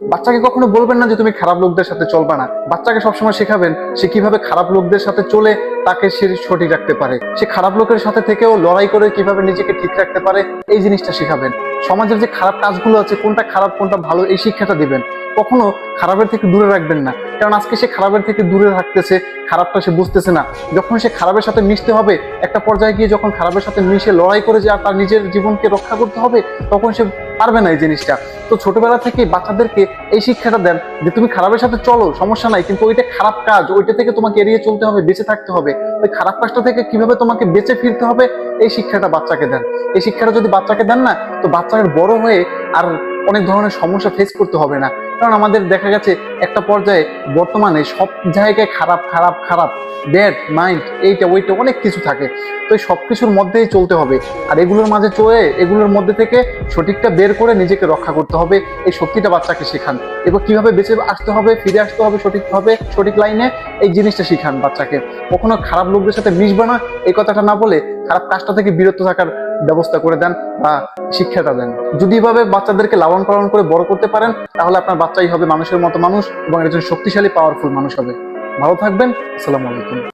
বাচ্চাকে কখনো বলবেন না যে তুমি খারাপ লোকদের সাথে চলবা না। বাচ্চাকে সবসময় শেখাবেন সে কিভাবে খারাপ লোকদের সাথে চলে তাকে সে সঠিক রাখতে পারে, সে খারাপ লোকের সাথে থেকেও লড়াই করে কিভাবে নিজেকে ঠিক রাখতে পারে, এই জিনিসটা শেখাবেন। সমাজের যে খারাপ কাজগুলো আছে কোনটা খারাপ কোনটা ভালো এই শিক্ষাটা দিবেন। কখনো খারাপের থেকে দূরে রাখবেন না, কারণ আজকে সে খারাপের থেকে দূরে থাকতেছে, খারাপটা সে বুঝতেছে না। যখন সে খারাপের সাথে মিশতে হবে, একটা পর্যায়ে গিয়ে যখন খারাপের সাথে মিশে লড়াই করে যে তার নিজের জীবনকে রক্ষা করতে হবে, তখন সে পারবে না এই জিনিসটা। তো ছোটবেলা থেকে বাচ্চাদেরকে এই শিক্ষাটা দেন যে তুমি খারাপের সাথে চলো, সমস্যা নাই, কিন্তু ওইটা খারাপ কাজ, ওইটা থেকে তোমাকে এড়িয়ে চলতে হবে, বেঁচে থাকতে হবে। ওই খারাপ কাজটা থেকে কিভাবে তোমাকে বেঁচে ফিরতে হবে এই শিক্ষাটা বাচ্চাকে দেন। এই শিক্ষাটা যদি বাচ্চাকে দেন না, তো বাচ্চাকে বড় হয়ে আর অনেক ধরনের সমস্যা ফেস করতে হবে না। কারণ আমাদের দেখা গেছে একটা পর্যায়ে বর্তমানে সব জায়গায় খারাপ খারাপ খারাপ, ব্যাড মাইন্ড, এইটা ওইটা অনেক কিছু থাকে। তো এই সবকিছুর মধ্যেই চলতে হবে, আর এগুলোর মাঝে চলে এগুলোর মধ্যে থেকে সঠিকটা বের করে নিজেকে রক্ষা করতে হবে। এই শক্তিটা বাচ্চাকে শেখান, এবার কিভাবে বেঁচে আসতে হবে, ফিরে আসতে হবে সঠিকভাবে, সঠিক লাইনে, এই জিনিসটা শিখান বাচ্চাকে। কখনো খারাপ লোকদের সাথে মিশবে না এই কথাটা না বলে খারাপ কাজটা থেকে বিরত থাকার ব্যবস্থা করে দেন বা শিক্ষাটা দেন। যদি এভাবে বাচ্চাদেরকে লালন পালন করে বড় করতে পারেন, তাহলে আপনার বাচ্চাই হবে মানুষের মতো মানুষ এবং একজন শক্তিশালী পাওয়ারফুল মানুষ হবে। ভালো থাকবেন। আসসালামু আলাইকুম।